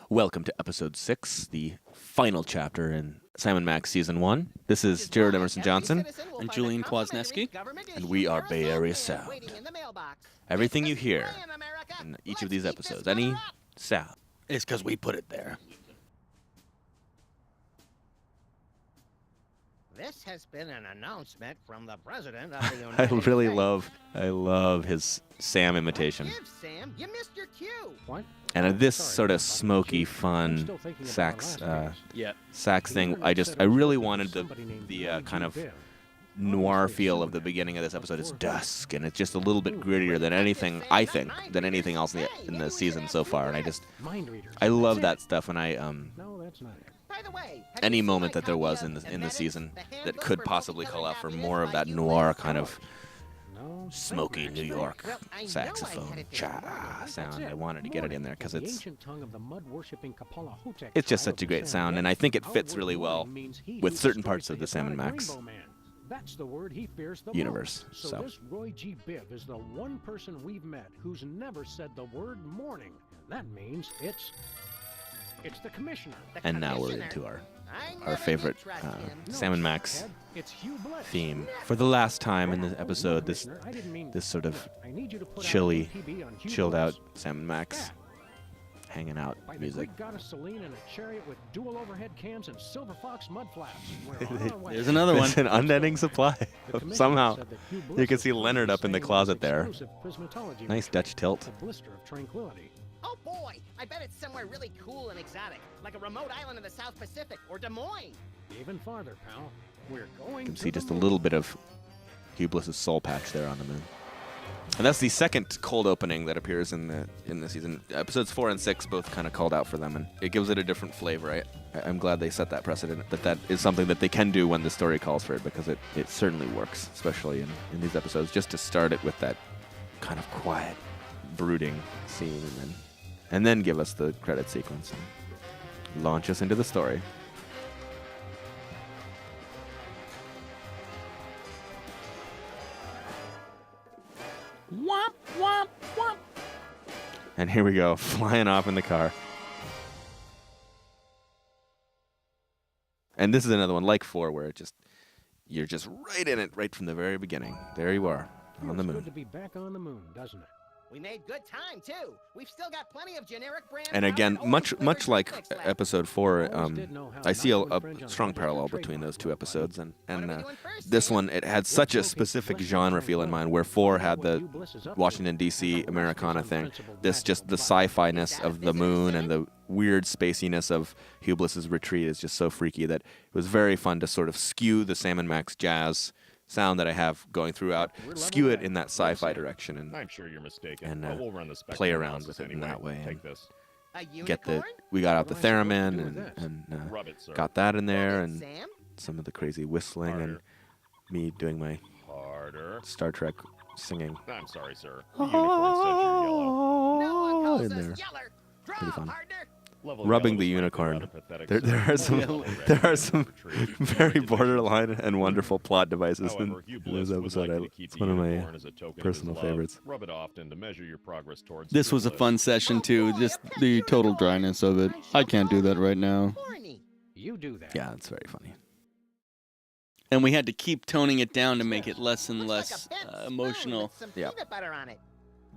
Welcome to Episode 6, the final chapter in Sam & Max Season 1. This is Jared Emerson Johnson. I'm Julian Kwasniewski. And we are Bay Area Sound. Everything you hear in each of these episodes, any sound, It's because we put it there. This has been an announcement from the President of the United I States. really love his Sam imitation. Give, Sam. You missed your cue. What? And this sort of smoky, fun sax thing, I really wanted the kind of noir feel of the beginning of this episode. It's dusk, and it's just a little bit grittier than anything, I think, than anything else in the season so far. And I love that stuff, and No, that's not it. By the way, have any you seen moment my that there copy was of in the Embedded, season the that handbook could for possibly multicolor call out for happiness more of by that Hugh noir Lewis kind of No. smoky New York Well, I know I saxophone had it cha sound. I wanted to get it in there because The it's ancient tongue of the mud-worshipping Kapalahotep just tribe such a of great the sound, Sam and I think it Outward fits really well warning means he with who certain destroys parts of the Sam & Hispanic Max Rainbow Man. That's the word he fears the universe. most. So This Roy G. Biv is the one person we've met who's never said the word morning, and that means it's the commissioner. The and now we're commissioner. into our never favorite did trust him. Sam & Max Ed, it's Hugh Bless. theme for the last time in the episode. This Commissioner, I didn't mean this sort of I need you to put out chilly, MPB on Hugh chilled out Bless. Sam & Max hanging out By the music. Greek goddess Selene in a chariot with dual overhead cams and silver fox mud flaps. We're on our way. There's another one. There's an unending supply. The commissioner Somehow, said that Hugh you Bliss can is see Leonard up in the staying with closet his there. exclusive prismatology Nice mission, Dutch tilt. the blister of tranquility. Oh boy, I bet it's somewhere really cool and exotic, like a remote island in the South Pacific or Des Moines. Even farther, pal. We're going You can to see the just a moon. little bit of Hugh Bliss's soul patch there on the moon. And that's the second cold opening that appears in the season. Episodes 4 and 6 both kind of called out for them, and it gives it a different flavor. I'm glad they set that precedent, that is something that they can do when the story calls for it, because it certainly works, especially in these episodes, just to start it with that kind of quiet, brooding scene, and then give us the credit sequence and launch us into the story. Womp, womp, womp. And here we go, flying off in the car. And this is another one like 4, where you're just right in it, right from the very beginning. There you are, on the Feels good moon. to be back on the moon, doesn't it? We made good time too. We've still got plenty of generic brand. And again, powdered much old-flavored like Netflix left. episode 4, Always did know how I see not to a infringe on strong the parallel trademark between those two law. episodes, What are and we doing first, this Sam? one, it had such a specific genre feel in mind, where 4 had the Washington, D.C. Americana thing. This just the sci-fi-ness of the moon and the weird spaciness of Hugh Bliss's retreat is just so freaky that it was very fun to sort of skew the Sam & Max jazz sound that I have going throughout, skew it in that sci-fi direction, and I'm sure you're mistaken. and, but we'll run the spectrum play around analysis with it in anyway. that way, Take and this. A get the unicorn? we got out the What am I supposed to theremin do with and Rub it, sir. got that in there, Hold it, and Sam. some of the crazy whistling and Harder. me doing my Harder. Star Trek singing I'm sorry, sir. The unicorn says you're yellow. No one calls in us there. yeller. Draw, Pretty fun. partner. Level Rubbing yellow the is frankly unicorn. rather pathetic, There- sir. there are some- Already there are in some retreat. very Division. borderline and wonderful plot devices However, Hugh in this Bliss would episode. like you to keep It's the one of my unicorn as a token of personal his love. favorites. Rub it often to measure your progress towards This true was a bliss. fun session too, just the total dryness of it. I can't do that right now. Horny. You do that. Yeah, it's very funny. And we had to keep toning it down to make it less and Looks less like a bent spoon emotional. with some Yep. peanut butter on it.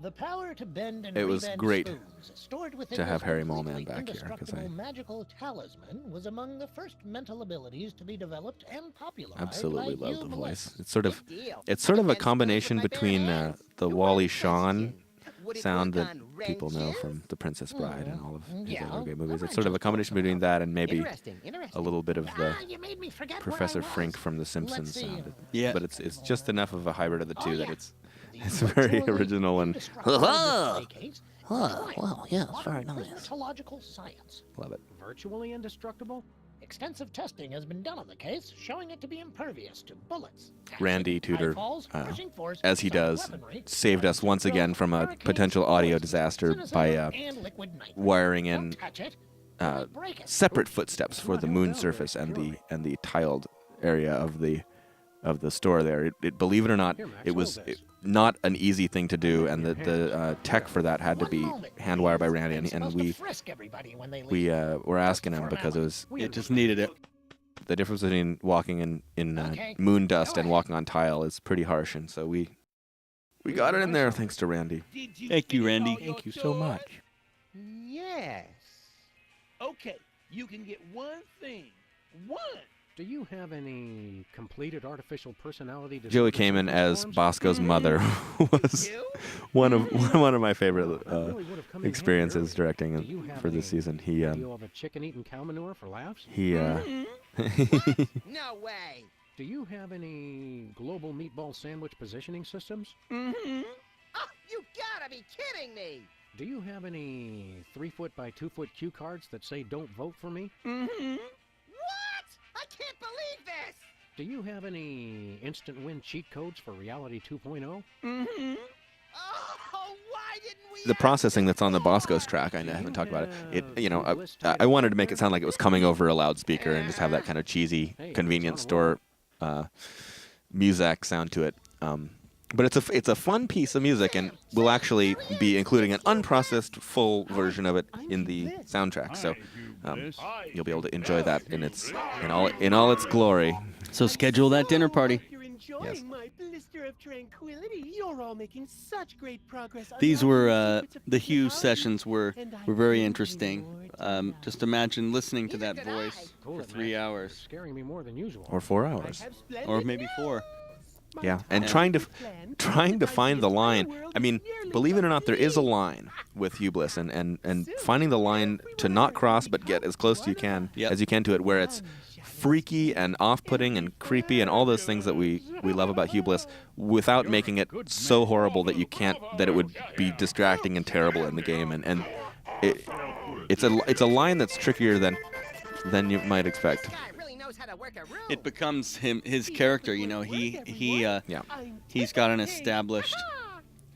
The power to bend and It was rebend great spoons, stored within to have this Harry completely Moleman back here, 'cause indestructible magical talisman was among the first mental abilities to be developed and popularized Absolutely by love Hugh the Bliss. voice. It's sort of Good deal. it's sort of a Against combination spoons with my bare between hands. the You Wally weren't Shawn Christian. Would it sound work that on people know wrenches? from The Princess Bride and all of his Yeah, other great movies. a It's sort of a wrench, combination of between course. that and maybe Interesting. a little bit of the You made me forget Professor where I Frink was. from The Simpsons see. sound. Yeah. But it's just enough of a hybrid of the two Oh, that yeah. it's The it's very virtually original and indestructible display case Oh, describes well, yeah, it's very modern nice. primatological science. love it. Virtually indestructible? Extensive testing has been done on the case, showing it to be impervious to bullets. Randy acid, Tudor, high falls, pushing force, as he sudden does, weaponry, saved us once again from a hurricanes, potential audio poison, disaster cynicism, by and liquid nitrogen. wiring Don't in touch it, separate footsteps for the moon surface and the tiled area of the of the store there. Believe it or not, Here, Max, it was hold this. not an easy thing to do, and the tech for that had to be hand wired by Randy, and Supposed we to frisk everybody when they leave. we were asking him because It just needed it. the difference between walking in Okay, moon dust go and ahead. walking on tile is pretty harsh, and so we got it in there thanks to Randy. Thank you, Randy. Thank you so much. Yes. Okay, you can get one thing. One. Do you have any completed artificial personality Joey disorder came in symptom as forms? Bosco's mother, who was You? one of my favorite I really would have come in experiences handy directing earlier. Do you have for this any season. He video of a chicken eating cow manure for laughs? No way. Do you have any global meatball sandwich positioning systems? Oh, you gotta be kidding me. Do you have any 3-foot by 2-foot cue cards that say "Don't vote for me"? What? I can't believe this. Do you have any instant win cheat codes for Reality 2.0? Oh, why didn't we? The processing that's on the Bosco's track, I haven't talked about it. I wanted to make it sound like it was coming over a loudspeaker and just have that kind of cheesy convenience store music sound to it. But it's a fun piece of music, and we'll actually be including an unprocessed full version of it in the soundtrack. So you'll be able to enjoy that in all its glory. So schedule that dinner party. You're enjoying Yes. my blister of tranquility. You're all making such great progress. These unlocking were secrets of the Hugh personality, sessions were and I very couldn't interesting. be more Just imagine listening to Neither that did I. voice Cool for it, 3 Max. hours, Scaring me more than usual. Or 4 I hours. have splendid or maybe 4. news. My Yeah, and Yeah. trying to plan trying to proves find the that line. world I mean, is nearly believe it or not, there is a complete. line with Hugh Bliss, and finding the line to not cross but get as close to you can Yep. as you can to it, where it's freaky and off-putting and creepy and all those things that we love about Hugh Bliss, without making it so horrible that it would be distracting and terrible in the game, and it's a line that's trickier than you might expect. Guy really knows how to work a room. It becomes his character. You know, he's got an established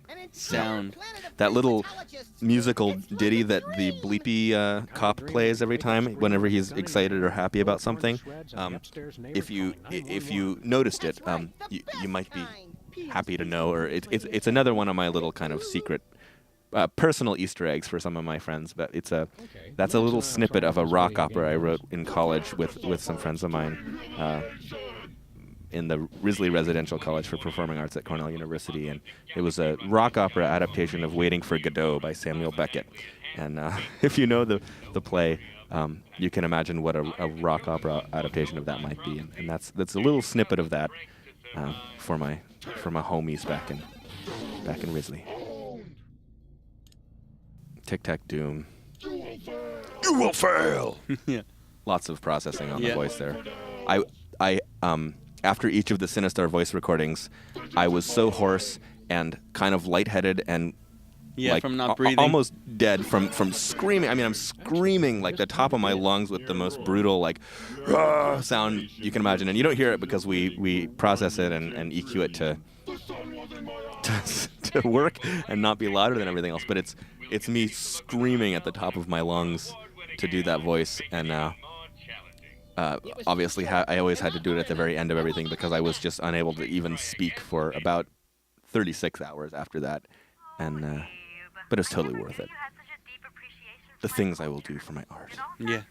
An entire sound. planet of That little parasitologists. musical It's like ditty a that the dream. bleepy cop plays every time whenever he's excited or happy about something. If you noticed it, you might be happy to know, or it's another one of my little kind of secret personal Easter eggs for some of my friends. But that's a little snippet of a rock opera I wrote in college with some friends of mine in the Risley Residential College for Performing Arts at Cornell University, and it was a rock opera adaptation of Waiting for Godot by Samuel Beckett. And if you know the play, you can imagine what a rock opera adaptation of that might be, and that's a little snippet of that for my homies back in Risley. Tic Tac Doom. You will fail. Yeah. Lots of processing on the Yeah. voice there. I after each of the Sinistar voice recordings, I was so hoarse and kind of lightheaded and like from not breathing. almost dead from screaming. I mean, I'm screaming like the top of my lungs with the most brutal like sound you can imagine, and you don't hear it because we process it and EQ it to work and not be louder than everything else. But it's me screaming at the top of my lungs to do that voice, and obviously I always had to do it at the very end of everything because I was just unable to even speak for about 36 hours after that, and but it's totally worth it. The things I will do for my art. Yeah.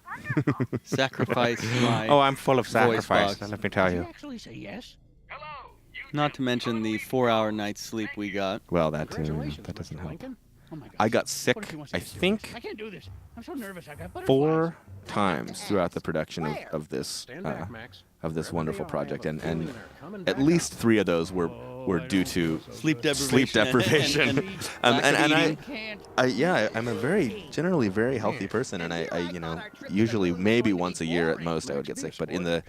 Sacrifice my. Oh, I'm full of voice sacrifice, box. let me tell Did you you. actually say yes? Not to mention the 4-hour night's sleep we got. Well, that Congratulations, doesn't Mr. help. Lincoln. Oh my God. I got sick, What if he wants I to get think, serious? I can't do this. I'm so nervous. I got butterflies. 4 times throughout the production of this Stand back, Max. wonderful project, and Feeling they're coming at back least up. 3 of those were due to Sleep deprivation. sleep deprivation. and and eating. I'm a generally very healthy person, and I usually maybe once a year at most I would get sick. But in the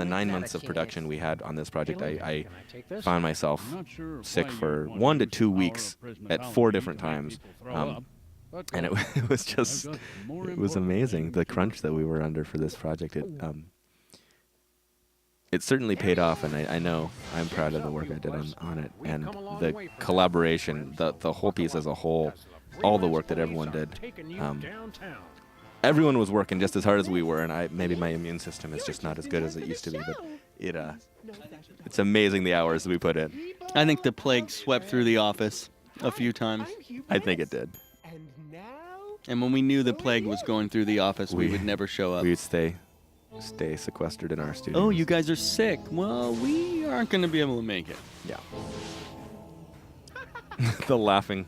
9 months of production we had on this project, I found myself sick for 1 to 2 weeks at 4 different times. And it was just, it was amazing, the crunch that we were under for this project. It certainly paid off, and I know I'm proud of the work I did on it, and the collaboration, the whole piece as a whole, all the work that everyone did. Everyone was working just as hard as we were, and maybe my immune system is just not as good as it used to be, but it's amazing the hours we put in. I think the plague swept through the office a few times. I think it did. And now And when we knew the plague was going through the office, we would never show up. We would stay sequestered in our studio. Oh, you guys are sick. Well, we aren't going to be able to make it. Yeah. the laughing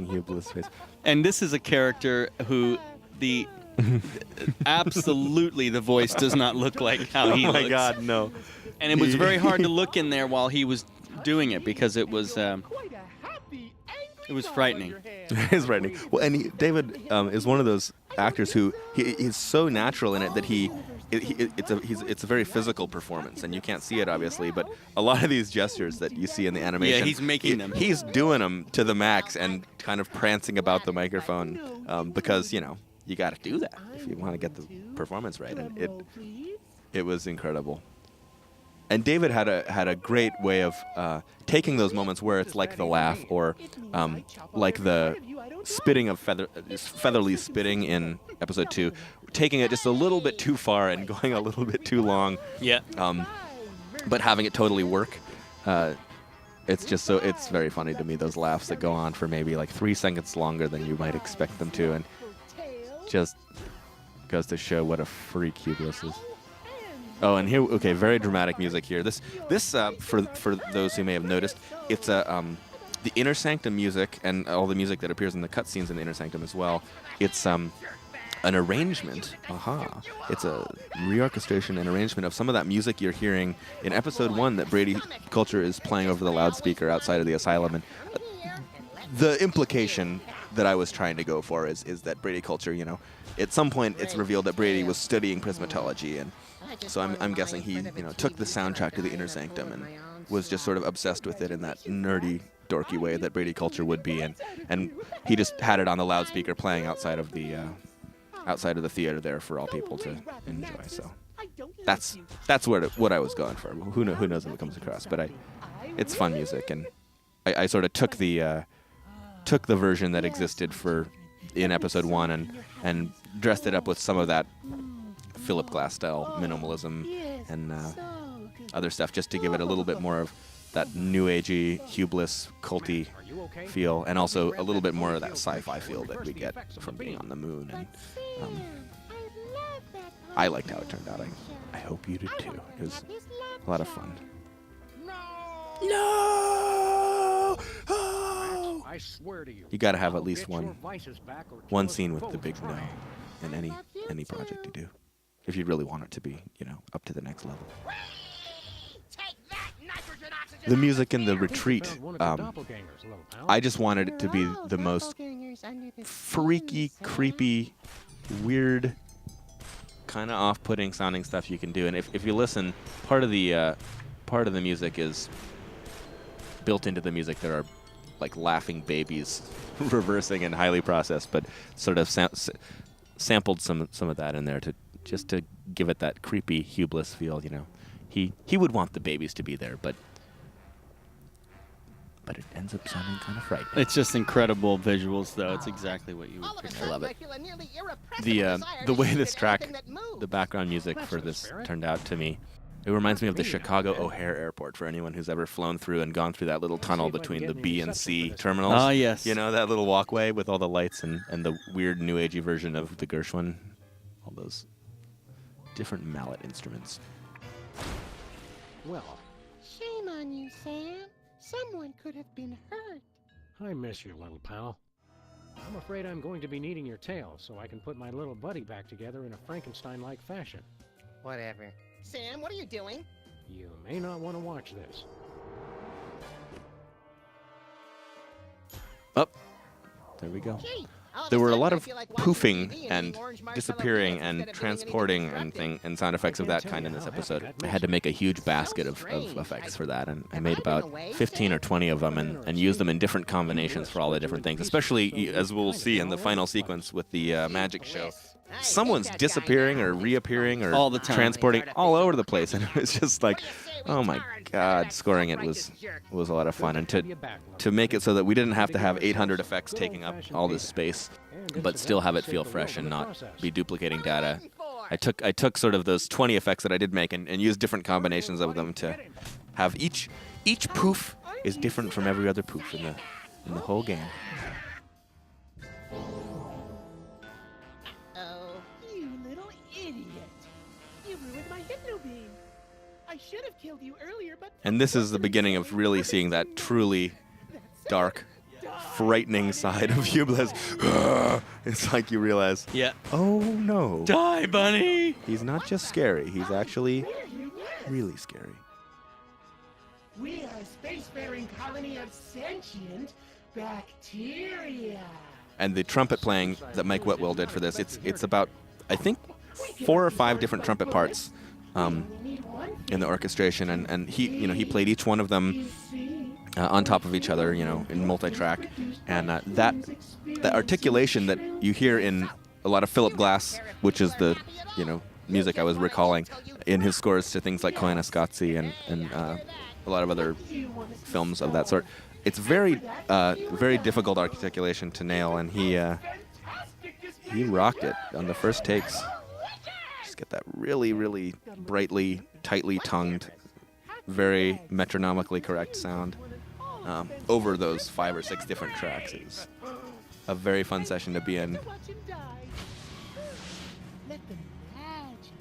hubris face. And this is a character who absolutely the voice does not look like how he looks. Oh my God, no. And it was very hard to look in there while he was doing it because it was quite a happy, it was frightening. It is frightening. Well, and David is one of those actors who he's so natural in it that it's a very physical performance, and you can't see it obviously, but a lot of these gestures that you see in the animation, yeah, he's making them. He's doing them to the max and kind of prancing about the microphone because you got to do that if you want to get the performance right, and it was incredible. And David had a great way of taking those moments where it's like the laugh or like the spitting of Featherly spitting in episode 2, taking it just a little bit too far and going a little bit too long. Yeah. But having it totally work. It's very funny to me, those laughs that go on for maybe like 3 seconds longer than you might expect them to, and just goes to show what a freak Hubris is. Oh, and here, okay, very dramatic music here. This for those who may have noticed, it's the Inner Sanctum music and all the music that appears in the cutscenes in the Inner Sanctum as well. It's an arrangement. It's a reorchestration and arrangement of some of that music you're hearing in episode 1 that Brady Culture is playing over the loudspeaker outside of the asylum. And the implication that I was trying to go for is that Brady Culture, at some point it's revealed that Brady was studying prismatology, and so I'm guessing he, took the soundtrack to the Inner Sanctum and was just sort of obsessed with it in that nerdy, dorky way that Brady Culture would be, and he just had it on the loudspeaker playing outside of the theater there for all people to enjoy. So that's what I was going for. Who knows if it comes across, but it's fun music, and I sort of took the version that existed in episode 1 and dressed it up with some of that Philip Glass style minimalism and other stuff, just to give it a little bit more of that new agey, Hubris, culty feel, and also a little bit more of that sci-fi feel that we get from being on the moon. And I liked how it turned out. I hope you did too. It was a lot of fun. No! Oh! I swear to you. You got to have at least one scene with the big no in any project you do, if you really want it to be, up to the next level. The music in the retreat, I just wanted it to be the most freaky, creepy, weird, kind of off-putting sounding stuff you can do. And if you listen, part of the music is built into the music. There are like laughing babies reversing and highly processed, but sort of sampled some of that in there to give it that creepy Hubris feel. He would want the babies to be there, but it ends up sounding kind of frightening. It's just incredible visuals, though. It's exactly what you would picture. I love it. The way this track, the background music for this turned out to me, it reminds me of the Chicago O'Hare Airport, for anyone who's ever flown through and gone through that little tunnel between the B and C terminals. Ah, yes. That little walkway with all the lights and the weird new agey version of the Gershwin. All those different mallet instruments. Well, Shame on you, Sam. Someone could have been hurt. I miss you, little pal. I'm afraid I'm going to be needing your tail so I can put my little buddy back together in a Frankenstein-like fashion. Whatever. Sam, what are you doing? You may not want to watch this. There we go. Gee, There were a lot of I feel like watching poofing TV and the orange marshmallow disappearing pants and instead of transporting being and sound effects of that kind in this episode. I had to make a huge basket of effects for that, and I made about 15 or 20 of them and used them in different combinations for all the different things, especially as we'll see in the final sequence with the magic show. Someone's disappearing or reappearing or all the time, transporting all over the place, and it was just like, oh my God, scoring it was a lot of fun. And to make it so that we didn't have to have 800 effects taking up all this space, but still have it feel fresh and not be duplicating data, I took sort of those 20 effects that I did make and used different combinations of them to have each poof is different from every other poof in the whole game. Oh. You little idiot. You ruined my hypno beam. I should have killed you earlier, but... And this is the beginning of really seeing that truly dark, frightening side of Hublas. It's like you realize, Yeah. oh no, Die, bunny! he's not just scary, he's actually really scary. We are a spacefaring colony of sentient bacteria. And the trumpet playing that Mike Whitwell did for this, it's about, I think, 4 or 5 different trumpet parts in the orchestration, and he played each one of them on top of each other, in multi-track, and that articulation that you hear in a lot of Philip Glass, which is the music I was recalling in his scores to things like Koyaanisqatsi and a lot of other films of that sort. It's very difficult articulation to nail, and he rocked it on the first takes. Just get that really, really brightly, tightly tongued, very metronomically correct sound over those 5 or 6 different tracks. It was a very fun session to be in. Watch him die. Let the magic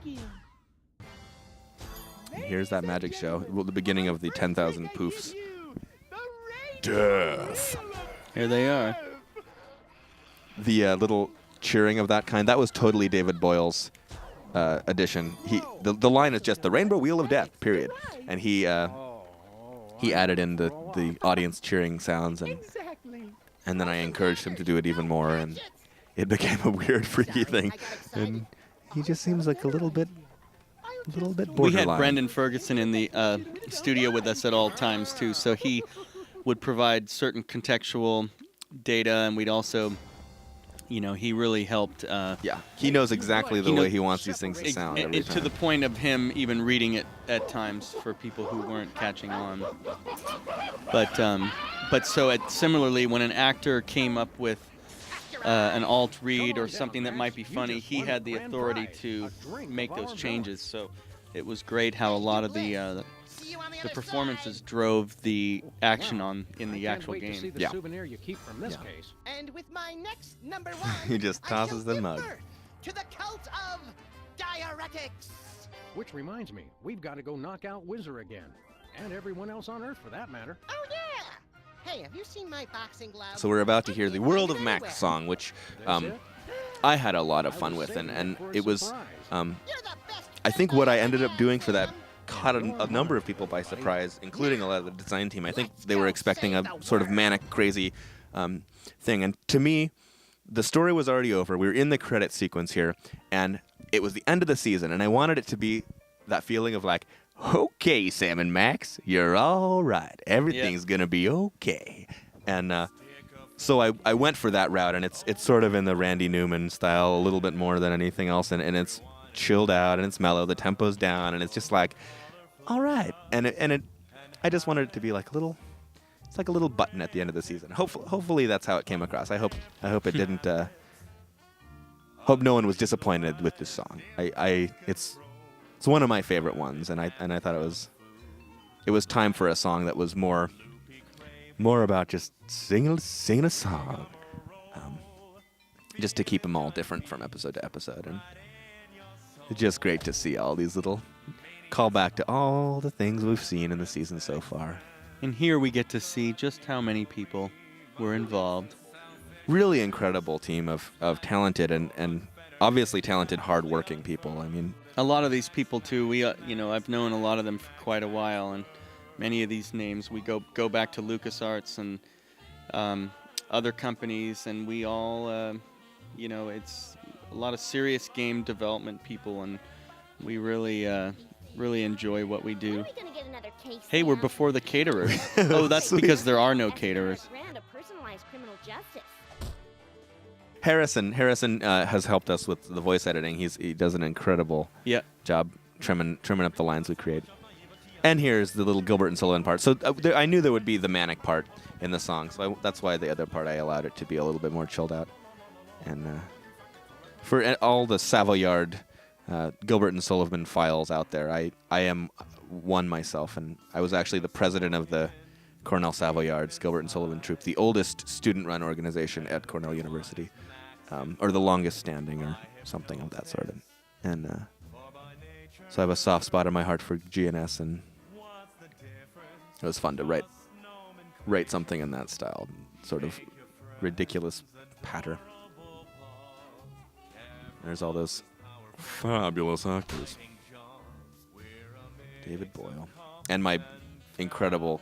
begin. And here's that magic show, the beginning of the 10,000 poofs. Death. Here they are. The little cheering of that kind, that was totally David Boyle's addition. The line is just the rainbow wheel of death, period. And he added in the audience cheering sounds, and then I encouraged him to do it even more, and it became a weird, freaky thing. And he just seems like a little bit borderline. We had Brendan Ferguson in the studio with us at all times too, so he would provide certain contextual data, and we'd also, he really helped. He knows exactly the way he wants these things to sound every time. To the point of him even reading it at times for people who weren't catching on. But similarly, when an actor came up with an alt read or something that might be funny, he had the authority to make those changes. So it was great how a lot of the performances drove the action in the actual game. The souvenir you keep from this case. And with my next number 1, He just tosses the mug. To the cult of diuretics. Which reminds me, we've got to go knock out Whizzer again. And everyone else on Earth, for that matter. Oh, yeah! Hey, have you seen my boxing gloves? So we're about to hear the World of Max song, which I had a lot of fun with, and it was, I think what I ended up doing for that caught a number of people by surprise, including a lot of the design team. I think they were expecting a sort of manic, crazy thing, and to me, the story was already over. We were in the credit sequence here, and it was the end of the season, and I wanted it to be that feeling of like, okay, Sam and Max, you're all right. Everything's gonna be okay. And so I went for that route, and it's sort of in the Randy Newman style a little bit more than anything else, and it's chilled out and it's mellow. The tempo's down, and it's just like, all right. And I just wanted it to be like it's like a little button at the end of the season. Hopefully that's how it came across. I hope it didn't. Hope no one was disappointed with this song. It's one of my favorite ones, and I thought it was time for a song that was more about just singing a song, just to keep them all different from episode to episode, and it's just great to see all these little callback to all the things we've seen in the season so far. And here we get to see just how many people were involved. Really incredible team of talented and obviously talented, hard-working people. I mean, a lot of these people too. I've known a lot of them for quite a while, and many of these names we go back to LucasArts and other companies, and we all, it's a lot of serious game development people, and we really enjoy what we do. Hey, we're before the caterers. Oh, that's because there are no caterers. Harrison has helped us with the voice editing. He does an incredible job trimming up the lines we create. And here's the little Gilbert and Sullivan part. So I knew there would be the manic part in the song, so that's why the other part I allowed it to be a little bit more chilled out. And For all the Savoyard, Gilbert and Sullivan files out there, I am one myself, and I was actually the president of the Cornell Savoyards, Gilbert and Sullivan Troop, the oldest student-run organization at Cornell University, or the longest standing, or something of that sort. And so I have a soft spot in my heart for GNS, and it was fun to write something in that style, sort of ridiculous patter. There's all those fabulous actors. David Boyle. And my incredible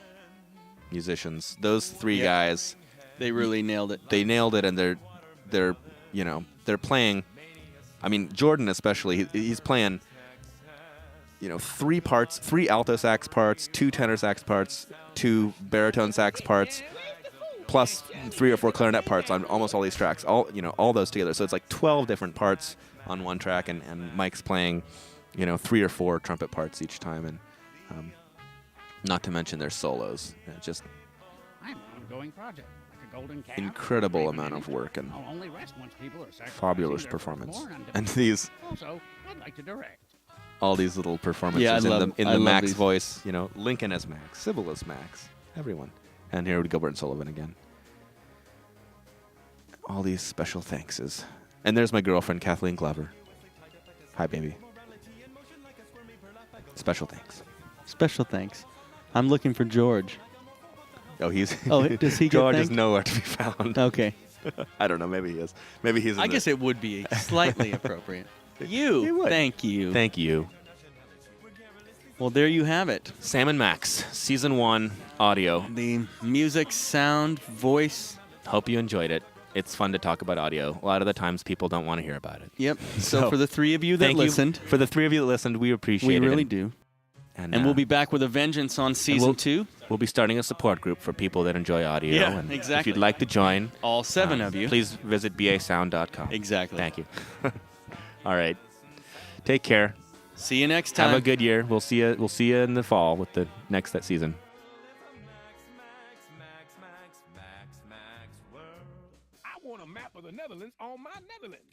musicians. Those three guys. They really nailed it. They nailed it, and they're playing. I mean, Jordan especially, he's playing, 3 parts, 3 alto sax parts, 2 tenor sax parts, 2 baritone sax parts, plus 3 or 4 clarinet parts on almost all these tracks, all those together. So it's like 12 different parts on one track, and Mike's playing, 3 or 4 trumpet parts each time, and not to mention their solos. Just I'm an ongoing project, like a golden calf. incredible amount of work and I'll only rest once people are sacrificing fabulous their performance. firstborn unto And me. these, Also, I'd like to direct. all these little performances Yeah, I in love the Max these. voice, Lincoln as Max, Sybil as Max, everyone. And here with Gilbert and Sullivan again. All these special thankses. And there's my girlfriend, Kathleen Glover. Hi, baby. Special thanks. Special thanks. I'm looking for George. Oh, he's... Oh, does he get George is thanked? nowhere to be found. Okay. I don't know, maybe he is. Maybe he's in I the- guess it would be slightly appropriate. You. would. Thank you. Thank you. Well, there you have it. Sam and Max, Season 1, audio. The music, sound, voice. Hope you enjoyed it. It's fun to talk about audio. A lot of the times people don't want to hear about it. Yep. So So, for the 3 of you that Thank listened, you. For the 3 of you that listened, we appreciate we it. really And- do. And, And we'll be back with a vengeance on season 2. We'll be starting a support group for people that enjoy audio. Yeah, and exactly. If you'd like to join, All 7 of you. please visit basound.com. Exactly. Thank you. All right. Take care. See you next time. Have a good year. We'll see you. We'll see you in the fall with the next season. I want a map of the Netherlands on my Netherlands.